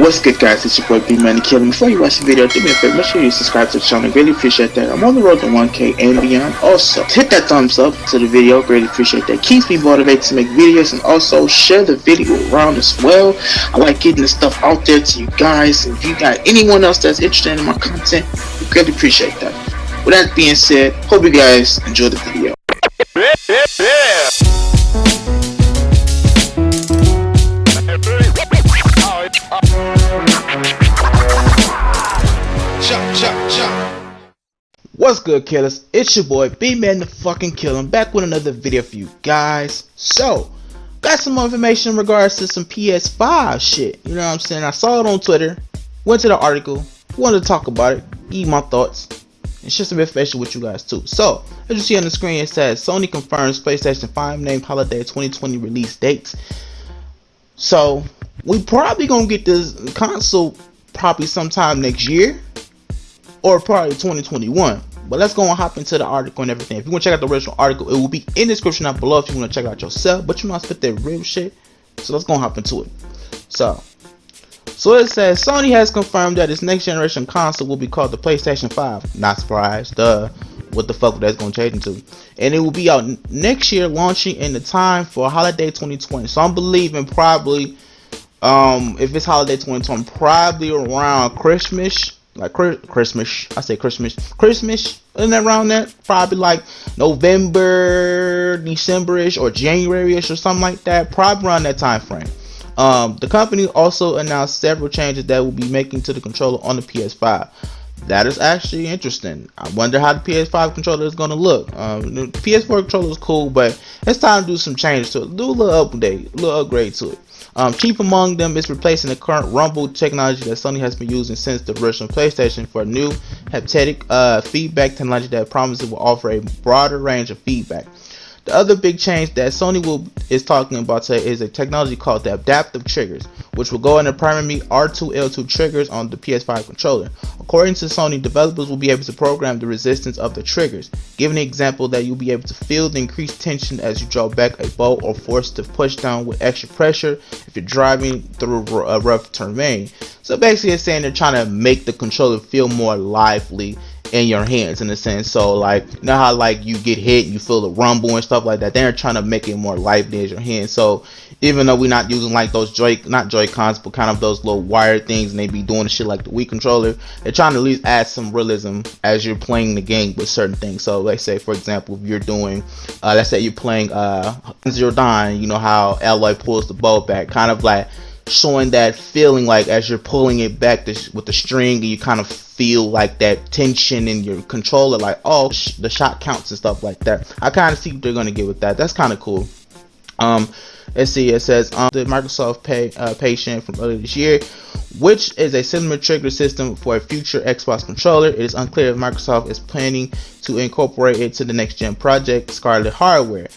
What's good, guys? It's your boy BmanDaKilla. Before you watch the video, do me a favor, make sure you subscribe to the channel. Really appreciate that. I'm on the road to 1K and beyond. Also, hit that thumbs up to the video. Really appreciate that. Keeps me motivated to make videos, and also share the video around as well. I like getting this stuff out there to you guys. If you got anyone else that's interested in my content, we really appreciate that. With that being said, hope you guys enjoy the video. What's good, killers? It's your boy BmanDaKilla, back with another video for you guys. So, got some more information in regards to some PS5 shit. You know what I'm saying? I saw it on Twitter, went to the article, wanted to talk about it, give my thoughts, and share some information with you guys too. So, as you see on the screen, it says Sony confirms PlayStation 5 named holiday 2020 release dates. So, we probably gonna get this console probably sometime next year, or probably 2021. But let's go and hop into the article and everything. If you want to check out the original article, it will be in the description down below if you want to check it out yourself. But you know I spit that real shit, so let's go and hop into it. So it says Sony has confirmed that its next generation console will be called the PlayStation 5. Not surprised, duh. What the fuck that's gonna change into? And it will be out next year, launching in the time for holiday 2020. So I'm believing probably, if it's holiday 2020, probably around Christmas. Like Christmas, and around that, probably like November, December-ish, or January-ish, or something like that, probably around that time frame. The company also announced several changes that will be making to the controller on the PS5. That is actually interesting. I wonder how the PS5 controller is going to look. The PS4 controller is cool, but it's time to do some changes to it. Do a little update, a little upgrade to it. Chief among them is replacing the current rumble technology that Sony has been using since the original PlayStation for new haptic feedback technology that promises it will offer a broader range of feedback. The other big change that Sony is talking about today is a technology called the adaptive triggers, which will go into primary R2L2 triggers on the PS5 controller. According to Sony, developers will be able to program the resistance of the triggers, giving an example that you'll be able to feel the increased tension as you draw back a bolt or forced to push down with extra pressure if you're driving through a rough terrain. So basically it's saying they're trying to make the controller feel more lively in your hands, in a sense. So like, you know how like you get hit, you feel the rumble and stuff like that, they're trying to make it more lively in your hands. So even though we're not using like those not Joy-Cons, but kind of those little wire things, and they be doing the shit like the Wii controller, they're trying to at least add some realism as you're playing the game with certain things. So let's say, for example, if you're doing let's say you're playing Zero Dawn, you know how Aloy pulls the bow back, kind of like showing that feeling like as you're pulling it back with the string, and you kind of feel like that tension in your controller, like, oh, the shot counts and stuff like that. I kind of see what they're going to get with that. That's kind of cool. Let's see, it says the Microsoft patient from earlier this year, which is a similar trigger system for a future Xbox controller. It is unclear if Microsoft is planning to incorporate it to the next gen project Scarlet hardware.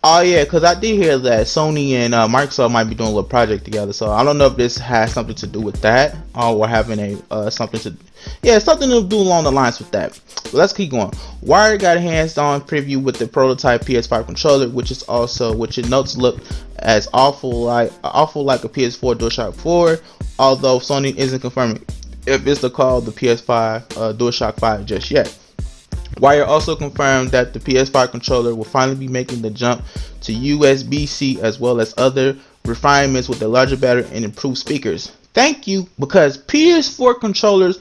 Oh yeah, because I did hear that Sony and Microsoft might be doing a little project together. So I don't know if this has something to do with that, or having a something to do along the lines with that. But let's keep going. Wired got a hands-on preview with the prototype PS5 controller, which it notes look as awful like a PS4 DualShock 4, although Sony isn't confirming if it's called the PS5 DualShock 5 just yet. Wire also confirmed that the PS5 controller will finally be making the jump to USB-C, as well as other refinements with a larger battery and improved speakers. Thank you, because PS4 controllers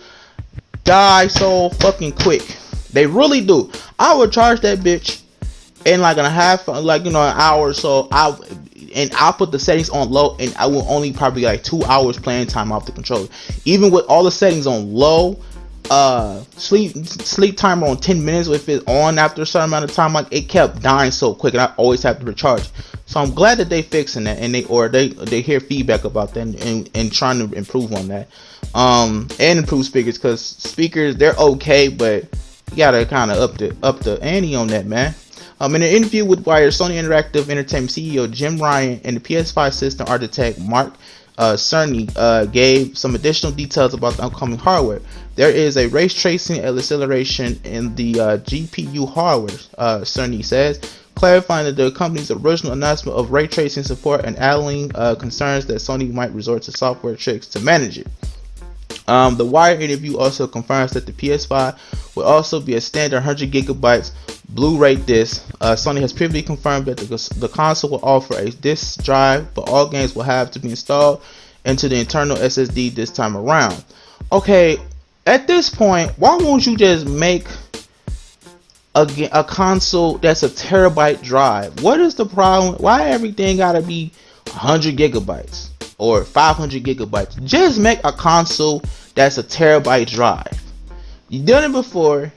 die so fucking quick. They really do. I would charge that bitch in like an hour or so. I'll put the settings on low, and I will only probably like 2 hours playing time off the controller. Even with all the settings on low, sleep timer on 10 minutes, if it's on after a certain amount of time, like, it kept dying so quick, and I always have to recharge. So I'm glad that they fixing that, and they hear feedback about that, and trying to improve on that, and improve speakers, because speakers, they're okay, but you gotta kind of up the ante on that, man. In an interview with Wire, Sony Interactive Entertainment CEO Jim Ryan and the PS5 system architect Mark Cerny gave some additional details about the upcoming hardware. There is a ray tracing acceleration in the GPU hardware, Cerny says, clarifying that the company's original announcement of ray tracing support and allaying concerns that Sony might resort to software tricks to manage it. The Wire interview also confirms that the PS5 will also be a standard 100 gigabytes Blu-ray disc. Sony has previously confirmed that the console will offer a disc drive, but all games will have to be installed into the internal SSD this time around. Okay, at this point, why won't you just make a console that's a terabyte drive? What is the problem? Why everything gotta be 100 gigabytes or 500 gigabytes? Just make a console that's a terabyte drive. You've done it before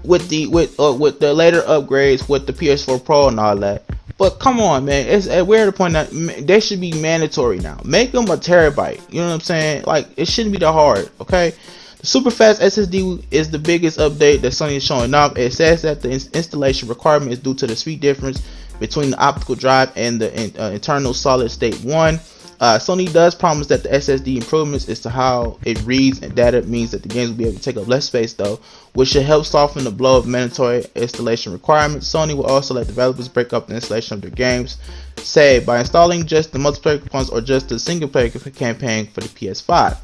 with the later upgrades with the PS4 Pro and all that. But come on, man, we're at the point that they should be mandatory now. Make them a terabyte. You know what I'm saying? Like, it shouldn't be that hard, okay? The super fast SSD is the biggest update that Sony is showing off. It says that the installation requirement is due to the speed difference between the optical drive and the internal solid state one. Sony does promise that the SSD improvements as to how it reads and data means that the games will be able to take up less space though, which should help soften the blow of mandatory installation requirements. Sony will also let developers break up the installation of their games, say by installing just the multiplayer components or just the single player campaign for the PS5.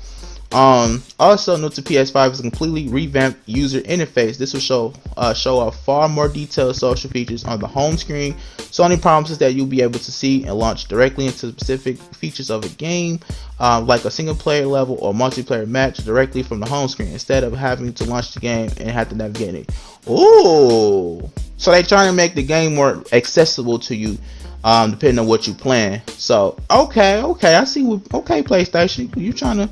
Also new to PS5 is a completely revamped user interface. This will show off far more detailed social features on the home screen. Sony promises that you'll be able to see and launch directly into specific features of a game, like a single player level or multiplayer match directly from the home screen, instead of having to launch the game and have to navigate it. Ooh, so they're trying to make the game more accessible to you, depending on what you plan. So okay, I see. Okay, PlayStation, you trying to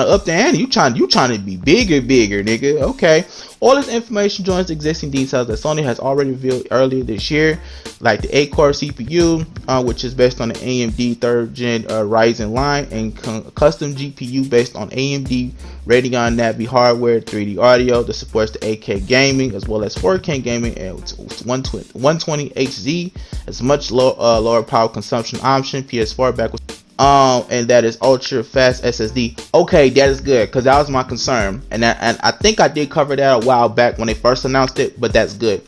up the ante. You trying to be bigger, nigga. Okay. All this information joins the existing details that Sony has already revealed earlier this year, like the 8-core CPU, which is based on the AMD 3rd Gen Ryzen line, and custom GPU based on AMD Radeon Navi hardware, 3D audio that supports the 8K gaming as well as 4K gaming and 120 Hz. It's much lower power consumption option. PS4 back with and that is ultra fast SSD. Okay, that is good, because that was my concern, and I think I did cover that a while back when they first announced it, but that's good.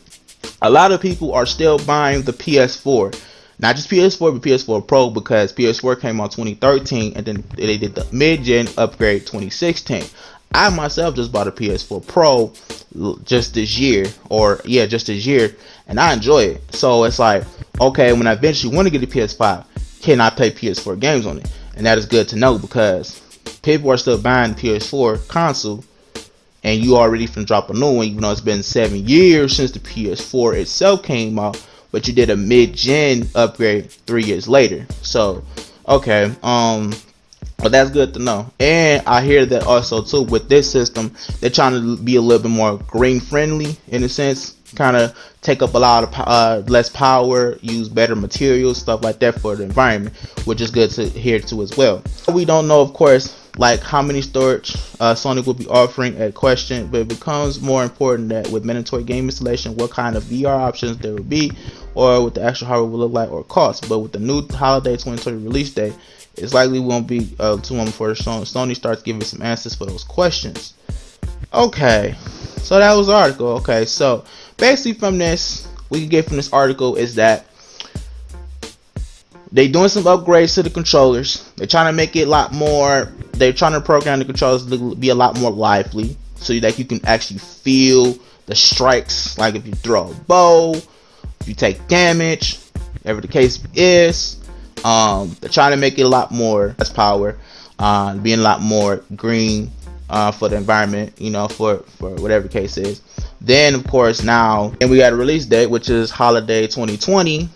A lot of people are still buying the PS4, not just PS4 but PS4 Pro, because PS4 came out 2013 and then they did the mid-gen upgrade 2016. I myself just bought a PS4 Pro just this year, and I enjoy it. So it's like, okay, when I eventually want to get a PS5, can I play PS4 games on it? And that is good to know, because people are still buying the PS4 console and you already finna drop a new one, even though it's been 7 years since the PS4 itself came out, but you did a mid-gen upgrade 3 years later. So okay, but that's good to know. And I hear that also too, with this system, they're trying to be a little bit more green friendly in a sense, kind of take up a lot of less power, use better materials, stuff like that for the environment, which is good to hear too as well. We don't know, of course, like how many storage Sony will be offering at question, but it becomes more important that with mandatory game installation, what kind of VR options there will be, or what the actual hardware will look like or cost. But with the new holiday 2020 release date, it's likely won't be too long before Sony starts giving some answers for those questions. Okay, so that was the article. Okay, so basically from this, we can get from this article is that they doing some upgrades to the controllers. They're trying to make it a lot more. They're trying to program the controllers to be a lot more lively, so that you can actually feel the strikes. Like if you throw a bow, if you take damage, whatever the case is. They're trying to make it a lot more less power, being a lot more green for the environment, you know, for whatever the case is. Then of course now, and we got a release date, which is holiday 2020,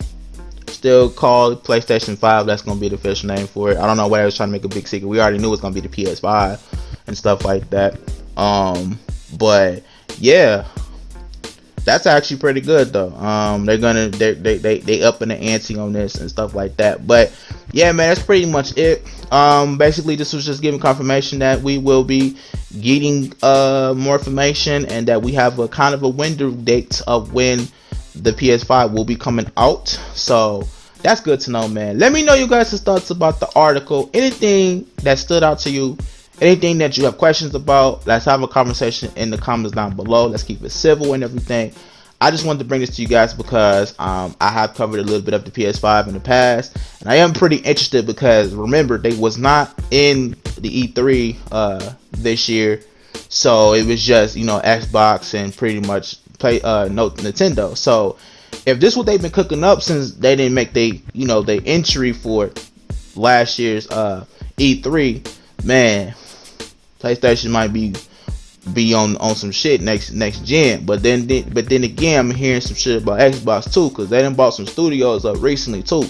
still called PlayStation 5. That's gonna be the official name for it. I don't know why I was trying to make a big secret. We already knew it's gonna be the PS5 and stuff like that. But yeah, that's actually pretty good though. They upping the ante on this and stuff like that. But yeah, man, that's pretty much it. Basically this was just giving confirmation that we will be getting more information, and that we have a kind of a window date of when the PS5 will be coming out. So that's good to know, man. Let me know you guys' thoughts about the article. Anything that stood out to you, anything that you have questions about, let's have a conversation in the comments down below. Let's keep it civil and everything. I just wanted to bring this to you guys because I have covered a little bit of the PS5 in the past, and I am pretty interested because remember they was not in the E3 this year, so it was just Xbox and pretty much Nintendo. So if this is what they've been cooking up since they didn't make they entry for last year's E3, man, PlayStation might be on some shit next gen. But then again, I'm hearing some shit about Xbox too, because they done bought some studios up recently too.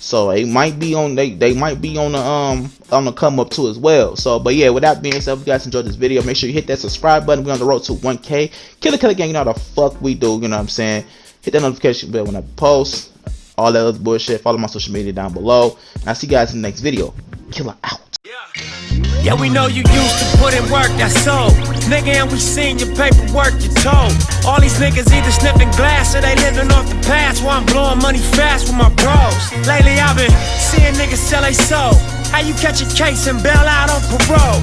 So it might be on they might be on the come up too as well. So but yeah, with that being said, if you guys enjoyed this video, make sure you hit that subscribe button. We're on the road to 1K. Killer gang, you know how the fuck we do, you know what I'm saying? Hit that notification bell when I post, all that other bullshit. Follow my social media down below, and I'll see you guys in the next video. Killer out. Yeah, we know you used to put in work, that's so. Nigga, and we seen your paperwork, you told. All these niggas either sniffing glass or they living off the past, while I'm blowing money fast with my bros. Lately I've been seeing niggas sell they soul. How you catch a case and bail out on parole?